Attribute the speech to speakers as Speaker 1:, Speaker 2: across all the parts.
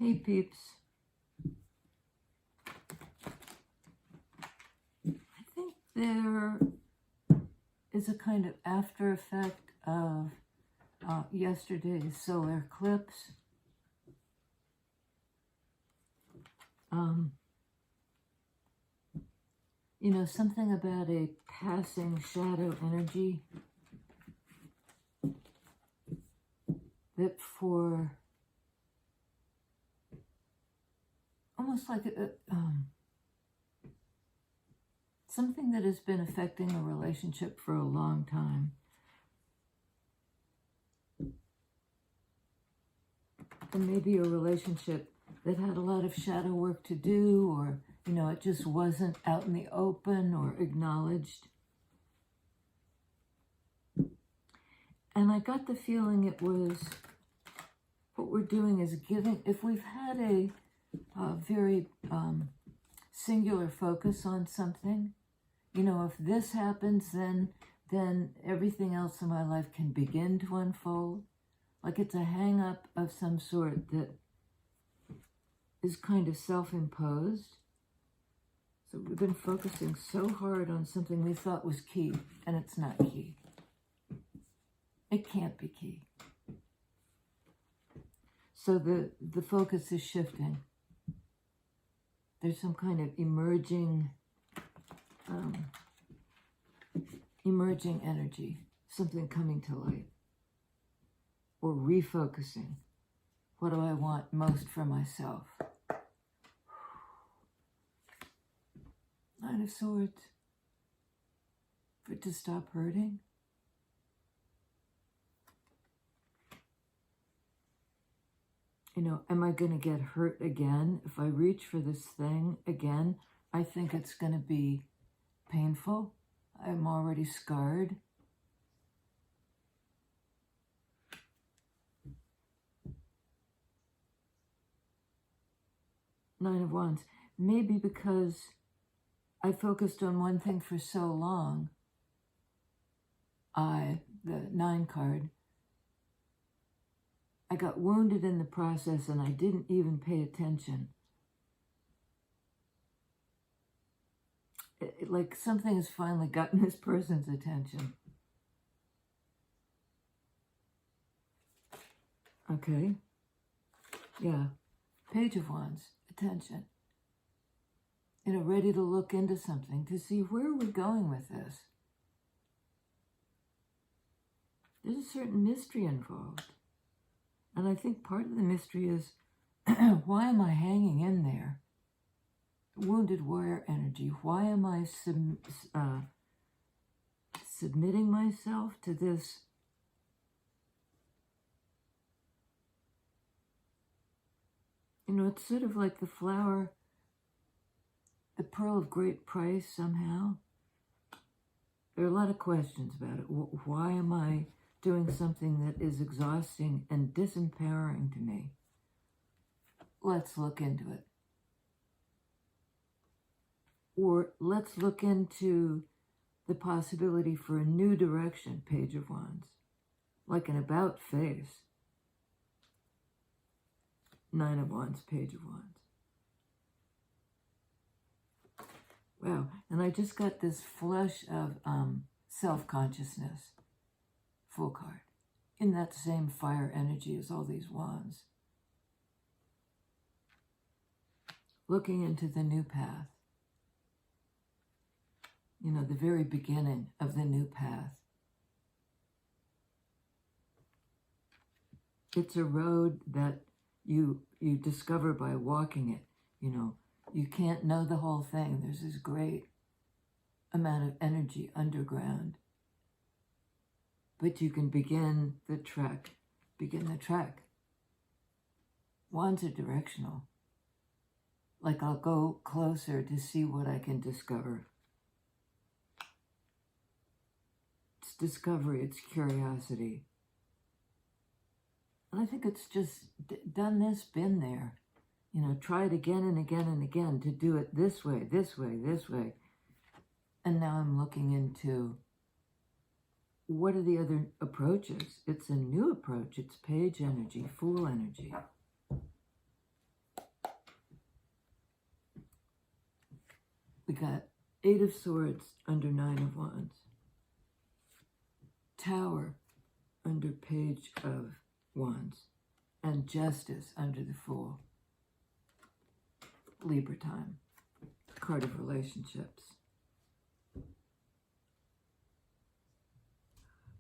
Speaker 1: Hey peeps. I think there is a kind of after effect of yesterday's solar eclipse. You know, something about a passing shadow energy that for almost like something that has been affecting a relationship for a long time. And maybe a relationship that had a lot of shadow work to do, or, you know, it just wasn't out in the open or acknowledged. And I got the feeling it was, what we're doing is giving, if we've had a very singular focus on something, you know, if this happens, then everything else in my life can begin to unfold. Like it's a hang-up of some sort that is kind of self-imposed. So we've been focusing so hard on something we thought was key, and it's not key. It can't be key. So the focus is shifting. There's some kind of emerging energy, something coming to light. Or refocusing. What do I want most for myself? Nine of Swords. For it to stop hurting. You know, am I going to get hurt again? If I reach for this thing again, I think it's going to be painful. I'm already scarred. Nine of Wands. Maybe because I focused on one thing for so long, the 9 card, I got wounded in the process and I didn't even pay attention. Like something has finally gotten this person's attention. Okay. Yeah. Page of Wands. Attention. You know, ready to look into something to see where are we going with this. There's a certain mystery involved. And I think part of the mystery is, why am I hanging in there? Wounded warrior energy. Why am I submitting myself to this? You know, it's sort of like the flower, the pearl of great price somehow. There are a lot of questions about it. Why am I doing something that is exhausting and disempowering to me? Let's look into it. Or let's look into the possibility for a new direction, Page of Wands. Like an about face. 9 of Wands, Page of Wands. Wow, and I just got this flush of self-consciousness. Full card. In that same fire energy as all these wands. Looking into the new path. You know, the very beginning of the new path. It's a road that you discover by walking it. You know, you can't know the whole thing. There's this great amount of energy underground. But you can begin the trek. Begin the trek. Wands are directional. Like I'll go closer to see what I can discover. It's discovery, it's curiosity. And I think it's just done this, been there. You know, try it again and again and again to do it this way, this way, this way. And now I'm looking into what are the other approaches? It's a new approach. It's page energy, fool energy. We got Eight of Swords under Nine of Wands. Tower under Page of Wands. And Justice under the Fool. Libra time. Card of relationships.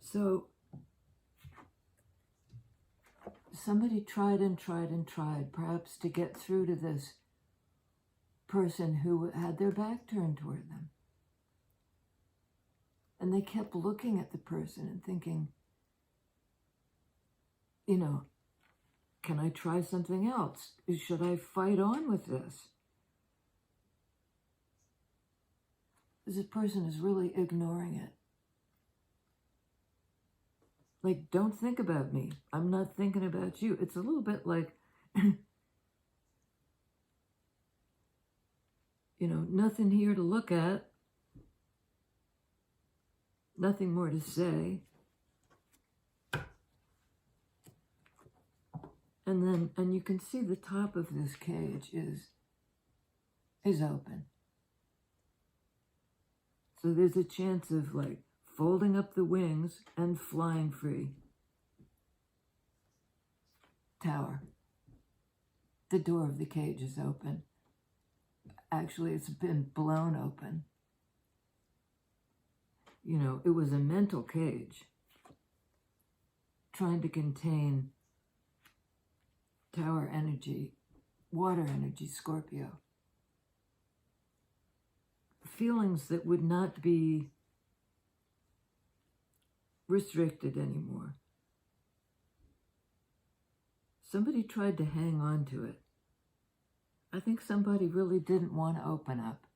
Speaker 1: So, somebody tried and tried and tried, perhaps to get through to this person who had their back turned toward them. And they kept looking at the person and thinking, you know, can I try something else? Should I fight on with this? This person is really ignoring it. Like, don't think about me. I'm not thinking about you. It's a little bit like, you know, nothing here to look at. Nothing more to say. And you can see the top of this cage is open. So there's a chance of like folding up the wings and flying free. Tower. The door of the cage is open. Actually, it's been blown open. You know, it was a mental cage trying to contain Tower energy, water energy, Scorpio. Feelings that would not be restricted anymore. Somebody tried to hang on to it. I think somebody really didn't want to open up.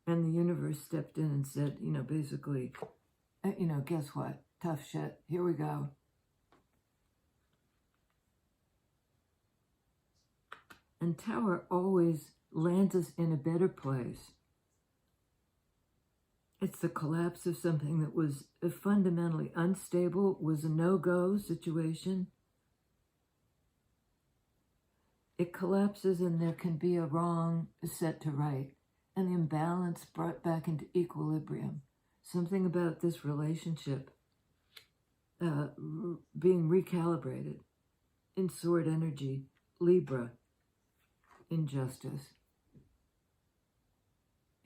Speaker 1: And the universe stepped in and said, you know, basically, you know, guess what? Tough shit. Here we go. And Tower always lands us in a better place. It's the collapse of something that was fundamentally unstable, was a no-go situation. It collapses and there can be a wrong set to right, an imbalance brought back into equilibrium. Something about this relationship being recalibrated. In sword energy, Libra, injustice.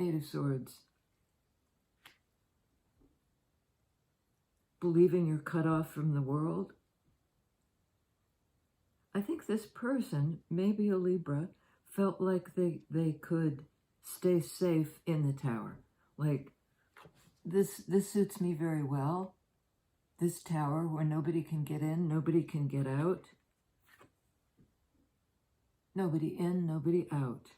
Speaker 1: Eight of Swords. Believing you're cut off from the world. I think this person, maybe a Libra, felt like they could stay safe in the Tower. Like, this suits me very well. This Tower where nobody can get in, nobody can get out. Nobody in, nobody out.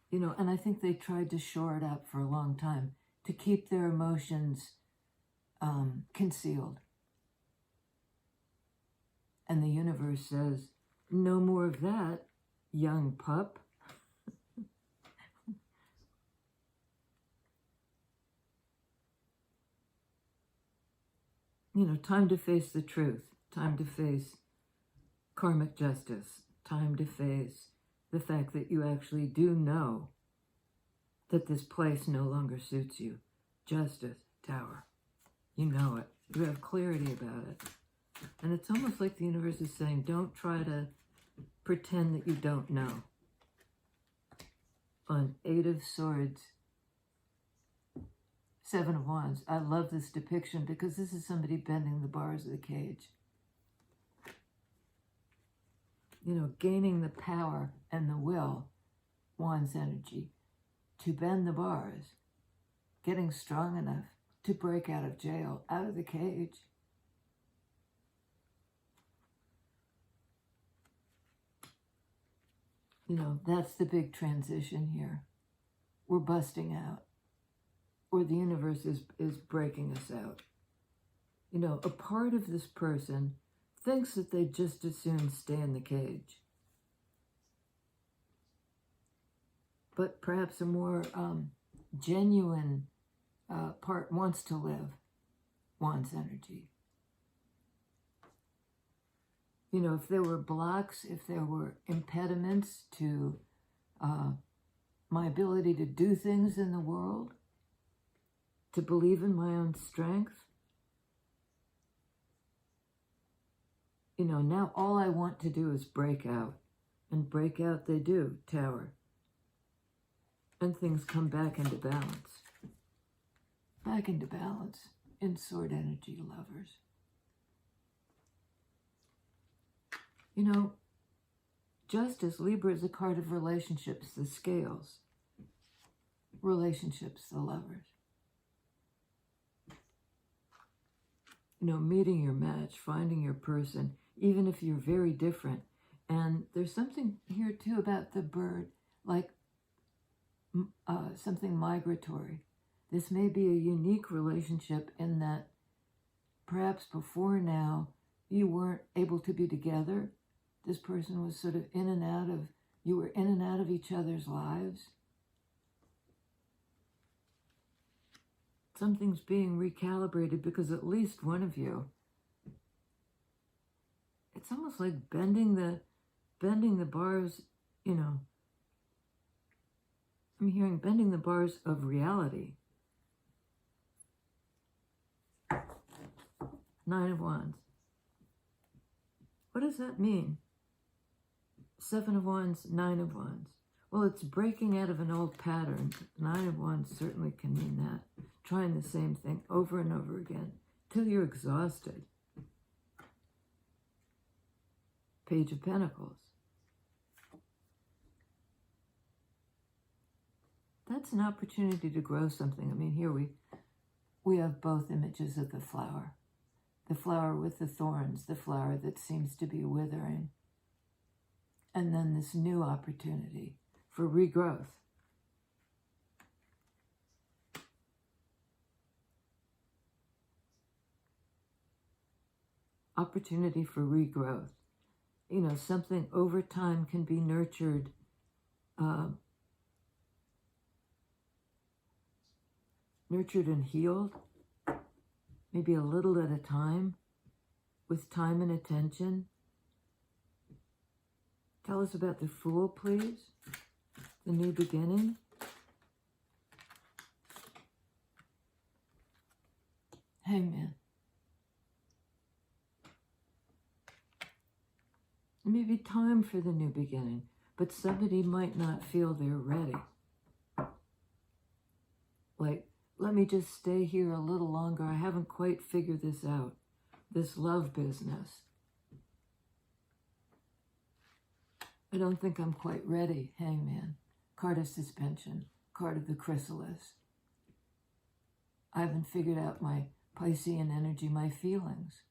Speaker 1: You know, and I think they tried to shore it up for a long time to keep their emotions concealed. And the universe says, no more of that, young pup. You know, time to face the truth. Time to face karmic justice. Time to face the fact that you actually do know that this place no longer suits you. Justice, Tower. You know it. You have clarity about it. And it's almost like the universe is saying, don't try to pretend that you don't know. On Eight of Swords, Seven of Wands. I love this depiction because this is somebody bending the bars of the cage. You know, gaining the power and the will, Wands energy, to bend the bars, getting strong enough to break out of jail, out of the cage. You know, that's the big transition here. We're busting out, or the universe is breaking us out. You know, a part of this person thinks that they'd just as soon stay in the cage. But perhaps a more genuine part wants to live. Wands energy. you know, if there were blocks, if there were impediments to my ability to do things in the world, to believe in my own strength, you know, now all I want to do is break out. And break out they do, Tower. And things come back into balance. Back into balance in sword energy, lovers. You know, just as Libra is a card of relationships, the scales. Relationships, the lovers. You know, meeting your match, finding your person, even if you're very different. And there's something here too about the bird, like something migratory. This may be a unique relationship in that perhaps before now you weren't able to be together. This person was sort of in and out of, you were in and out of each other's lives. Something's being recalibrated because at least one of you, it's almost like bending the bars, you know. I'm hearing bending the bars of reality. Nine of Wands. What does that mean? Seven of Wands, Nine of Wands. Well, it's breaking out of an old pattern. Nine of Wands certainly can mean that. Trying the same thing over and over again till you're exhausted. Page of Pentacles. That's an opportunity to grow something. I mean, here we have both images of the flower. The flower with the thorns, the flower that seems to be withering. And then this new opportunity for regrowth. Opportunity for regrowth. You know, something over time can be nurtured. Nurtured and healed, maybe a little at a time, with time and attention. Tell us about the Fool, please. The new beginning. Hangman. It may be time for the new beginning, but somebody might not feel they're ready. Like, let me just stay here a little longer. I haven't quite figured this out. This love business. I don't think I'm quite ready, Hangman. Card of suspension. Card of the chrysalis. I haven't figured out my Piscean energy, my feelings.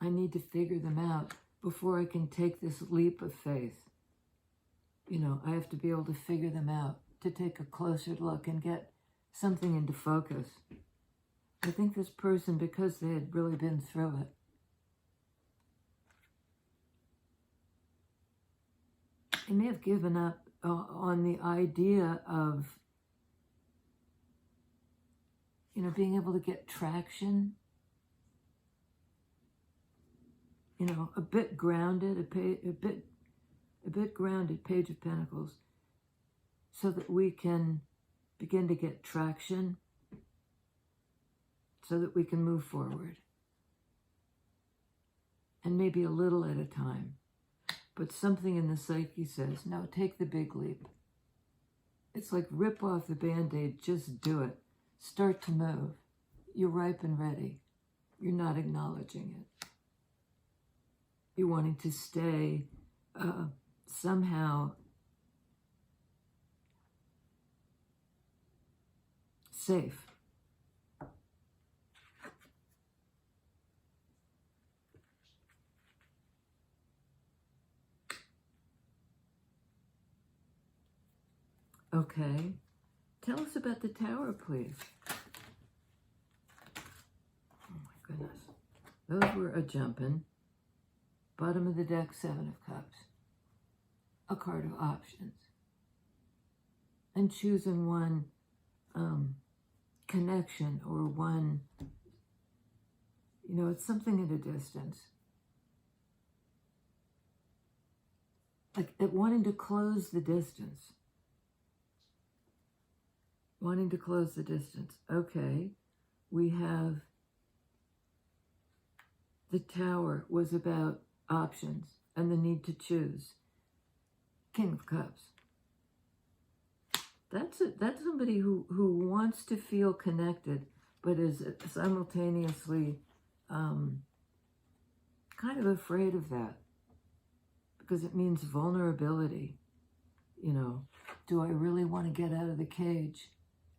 Speaker 1: I need to figure them out before I can take this leap of faith. You know, I have to be able to figure them out, to take a closer look and get something into focus. I think this person, because they had really been through it, they may have given up on the idea of, you know, being able to get traction, you know, a bit grounded, a bit grounded, Page of Pentacles, so that we can begin to get traction, so that we can move forward. And maybe a little at a time. But something in the psyche says, no, take the big leap. It's like rip off the Band-Aid, just do it. Start to move. You're ripe and ready. You're not acknowledging it. You're wanting to stay somehow safe. Okay. Tell us about the Tower, please. Oh my goodness. Those were a jumpin'. Bottom of the deck, Seven of Cups. A card of options. And choosing one connection or one, you know, it's something at a distance. like at wanting to close the distance. Wanting to close the distance. Okay, we have the Tower was about options and the need to choose. King of Cups. That's somebody who wants to feel connected, but is simultaneously kind of afraid of that, because it means vulnerability. You know, do I really want to get out of the cage,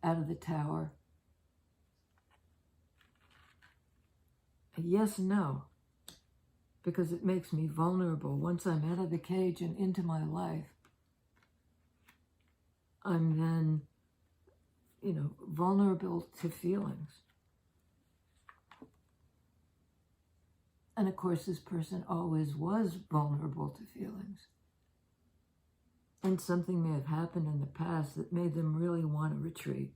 Speaker 1: out of the tower? Yes and no, because it makes me vulnerable. Once I'm out of the cage and into my life, I'm then, you know, vulnerable to feelings. And of course, this person always was vulnerable to feelings. And something may have happened in the past that made them really want to retreat.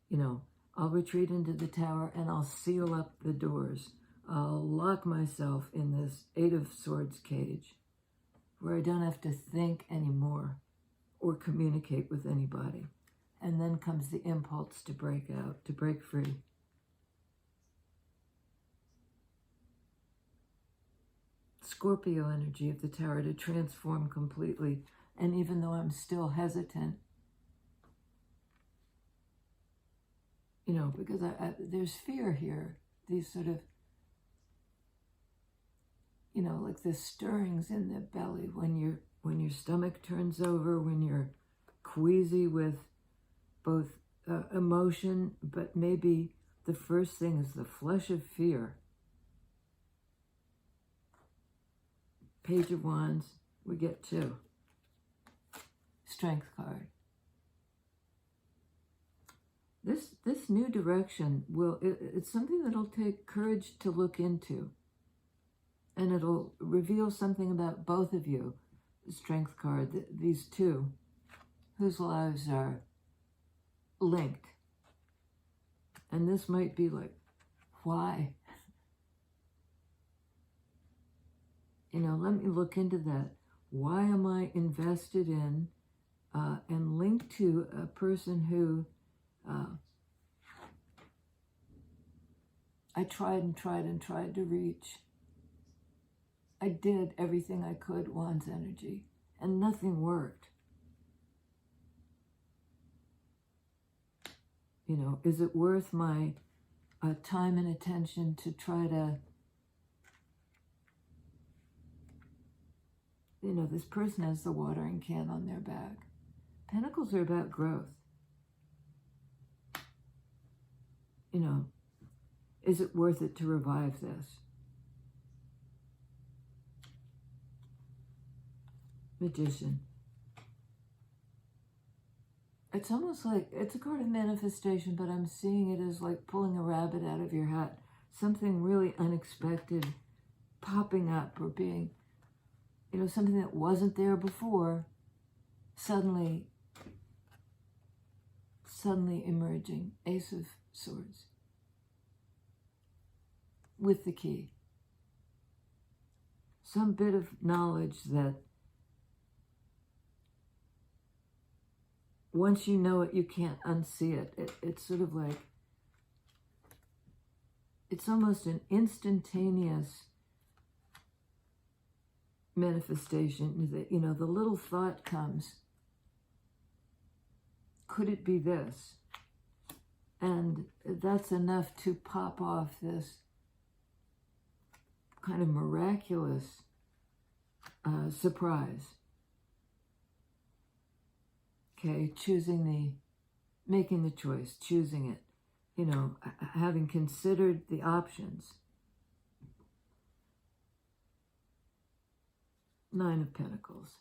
Speaker 1: You know, I'll retreat into the tower and I'll seal up the doors. I'll lock myself in this Eight of Swords cage where I don't have to think anymore or communicate with anybody. And then comes the impulse to break out, to break free. Scorpio energy of the Tower, to transform completely. And even though I'm still hesitant, you know, because there's fear here, these sort of, you know, like the stirrings in the belly when your stomach turns over, when you're queasy with both emotion, but maybe the first thing is the flush of fear. Page of Wands, we get 2. Strength card. This new direction it's something that'll take courage to look into. And it'll reveal something about both of you. The Strength card, these two, whose lives are linked. And this might be like, why? You know, let me look into that. Why am I invested in and linked to a person who I tried to reach? I did everything I could, Wands energy, and nothing worked. You know, is it worth my time and attention to try to, you know, this person has the watering can on their back. Pentacles are about growth. You know, is it worth it to revive this? Magician. It's almost like, it's a card of manifestation, but I'm seeing it as like pulling a rabbit out of your hat. Something really unexpected popping up, or being, you know, something that wasn't there before, suddenly emerging. Ace of Swords. With the key. Some bit of knowledge that once you know it, you can't unsee it. It's sort of like, it's almost an instantaneous manifestation that, you know, the little thought comes, could it be this? And that's enough to pop off this kind of miraculous surprise. Okay, making the choice, choosing it, you know, having considered the options. 9 of Pentacles.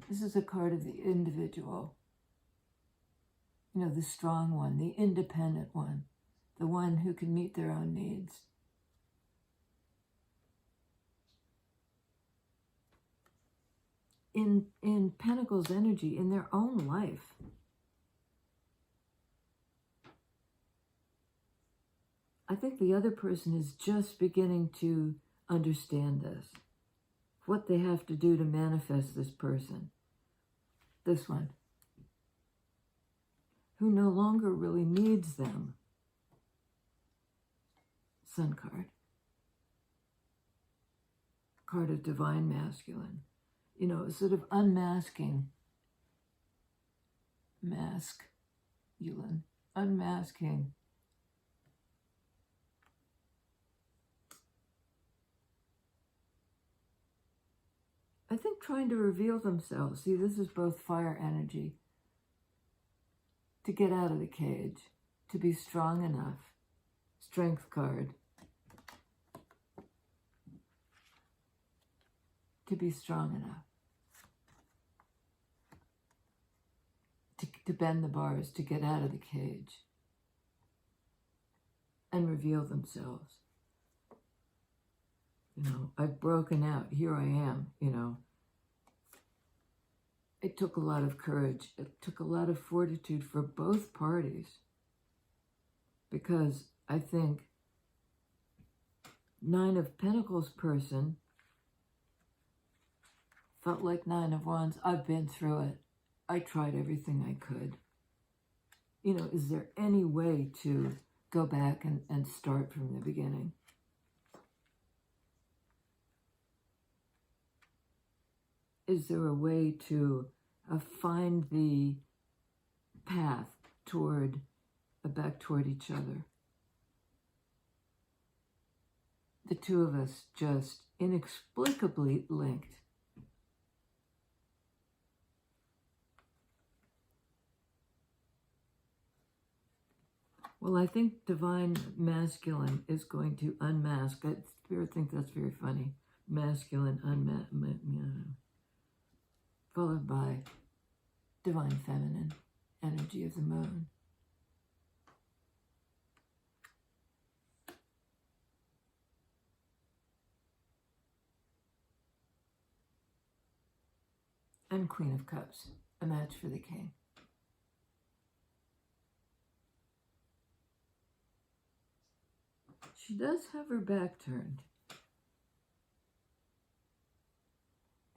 Speaker 1: This is a card of the individual. You know, the strong one, the independent one, the one who can meet their own needs. In Pentacles energy, in their own life, I think the other person is just beginning to understand this. What they have to do to manifest this person. This one. Who no longer really needs them. Sun card. Card of divine masculine. You know, sort of unmasking. Masculine. Unmasking. I think trying to reveal themselves. See, this is both fire energy. To get out of the cage. To be strong enough. Strength card. To be strong enough. To bend the bars, to get out of the cage. And reveal themselves. You know, I've broken out. Here I am, you know. It took a lot of courage. It took a lot of fortitude for both parties. Because I think Nine of Pentacles person felt like Nine of Wands. I've been through it. I tried everything I could. You know, is there any way to go back and start from the beginning? Is there a way to find the path toward, back toward each other? The two of us just inexplicably linked. Well, I think divine masculine is going to unmask. I think that's very funny. Masculine, followed by divine feminine, energy of the moon. And Queen of Cups, a match for the king. She does have her back turned.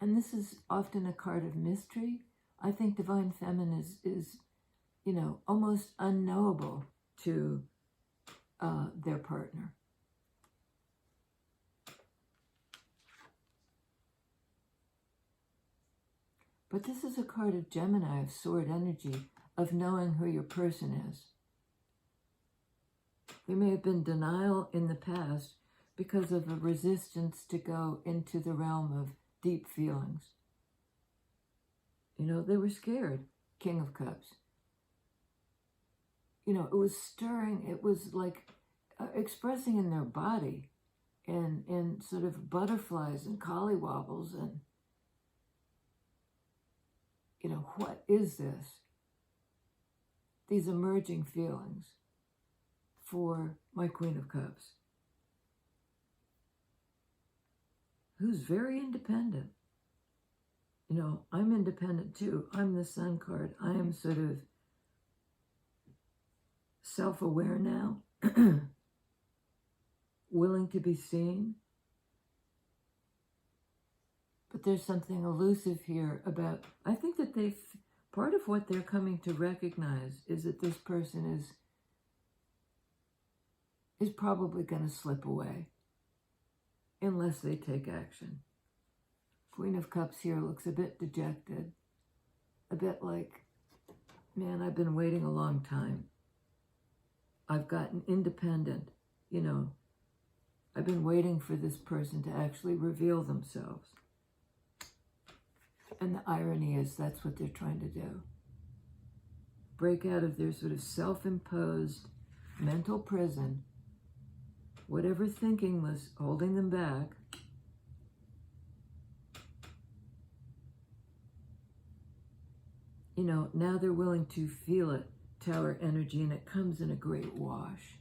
Speaker 1: And this is often a card of mystery. I think divine feminine is you know, almost unknowable to their partner. But this is a card of Gemini, of sword energy, of knowing who your person is. There may have been denial in the past because of a resistance to go into the realm of deep feelings. You know, they were scared. King of Cups. You know, it was stirring. It was like expressing in their body in sort of butterflies and collywobbles and, you know, what is this? These emerging feelings for my Queen of Cups, who's very independent. You know, I'm independent too. I'm the Sun card. I am sort of self-aware now, willing to be seen. But there's something elusive here about, I think that part of what they're coming to recognize is that this person is probably going to slip away unless they take action. Queen of Cups here looks a bit dejected, a bit like, man, I've been waiting a long time. I've gotten independent, you know. I've been waiting for this person to actually reveal themselves. And the irony is that's what they're trying to do. Break out of their sort of self-imposed mental prison. Whatever thinking was holding them back. You know, now they're willing to feel it, Tower energy, and it comes in a great wash.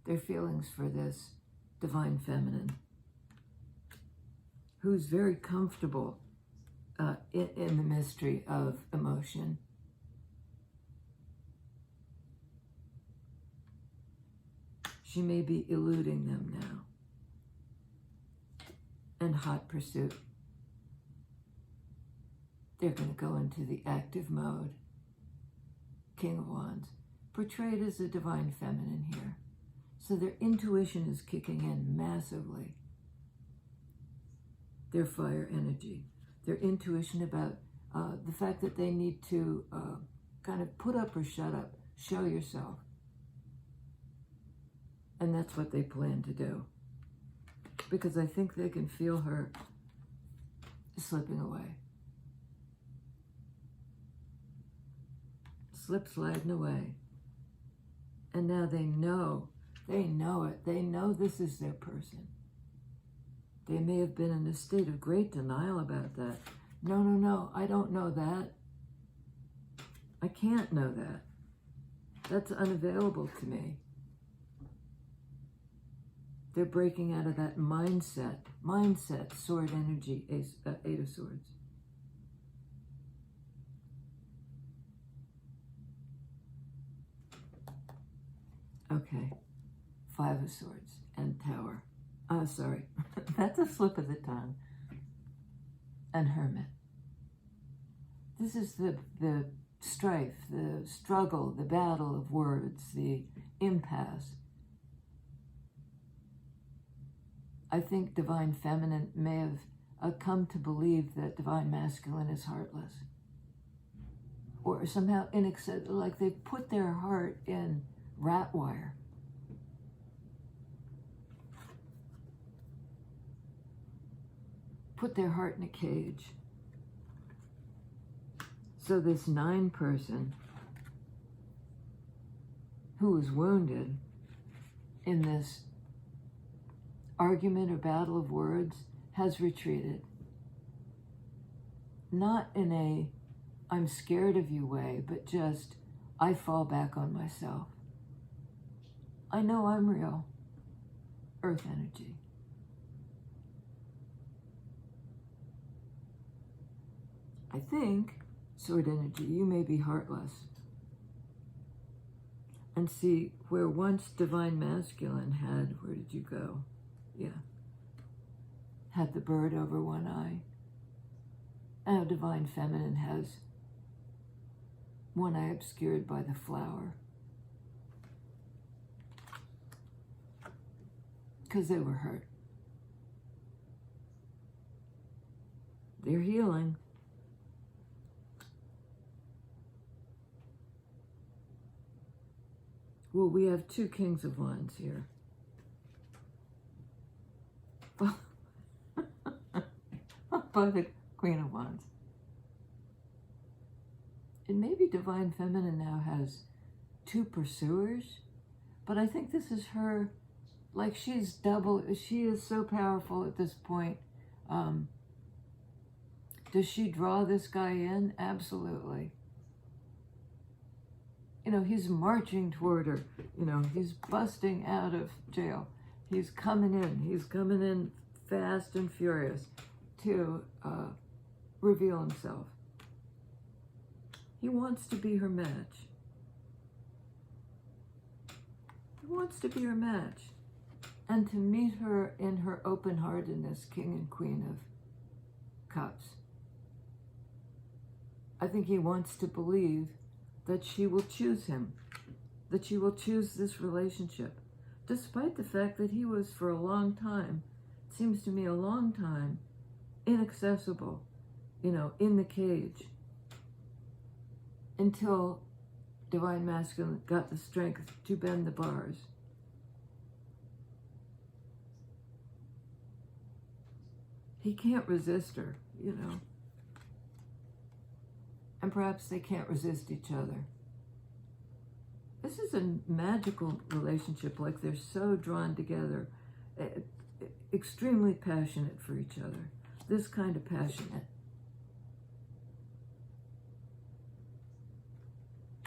Speaker 1: Their feelings for this divine feminine, who's very comfortable in the mystery of emotion. She may be eluding them now. And hot pursuit. They're going to go into the active mode. King of Wands. Portrayed as a divine feminine here. So their intuition is kicking in massively. Their fire energy. Their intuition about the fact that they need to kind of put up or shut up. Show yourself. And that's what they plan to do. Because I think they can feel her slipping away. Sliding away. And now they know it. They know this is their person. They may have been in a state of great denial about that. No, I don't know that. I can't know that. That's unavailable to me. They're breaking out of that mindset, sword energy, Eight of Swords. Okay, Five of Swords and Tower. Sorry, that's a slip of the tongue. And Hermit. This is the strife, the struggle, the battle of words, the impasse. I think Divine Feminine may have come to believe that Divine Masculine is heartless. Or somehow inaccessible, like they've put their heart in rat wire. Put their heart in a cage. So this 9 person who was wounded in this argument or battle of words has retreated. Not in a I'm scared of you way, but just I fall back on myself. I know I'm real. Earth energy. I think, sword energy, you may be heartless. And see, where once Divine Masculine had, where did you go? Yeah. Had the bird over one eye. Now Divine Feminine has one eye obscured by the flower. Because they were hurt. They're healing. Well, we have 2 Kings of Wands here. By the Queen of Wands. And maybe Divine Feminine now has 2 pursuers, but I think this is her, like she's double, she is so powerful at this point. Does she draw this guy in? Absolutely. You know, he's marching toward her. You know, he's busting out of jail. He's coming in fast and furious to reveal himself. He wants to be her match. He wants to be her match. And to meet her in her open-heartedness, King and Queen of Cups. I think he wants to believe that she will choose him, that she will choose this relationship, despite the fact that he was for a long time, it seems to me a long time, inaccessible, you know, in the cage, until Divine Masculine got the strength to bend the bars. He can't resist her, you know. And perhaps they can't resist each other. This is a magical relationship, like they're so drawn together, extremely passionate for each other. This kind of passionate.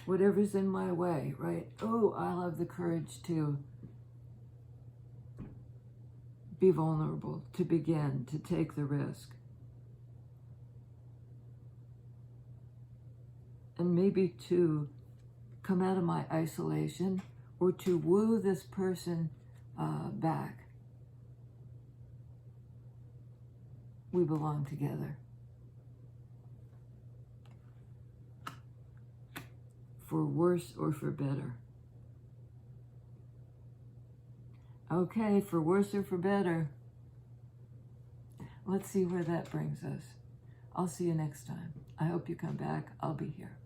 Speaker 1: Whatever's in my way, right? Oh, I'll have the courage to be vulnerable, to begin, to take the risk. And maybe to come out of my isolation or to woo this person back. We belong together. For worse or for better. Okay, for worse or for better. Let's see where that brings us. I'll see you next time. I hope you come back. I'll be here.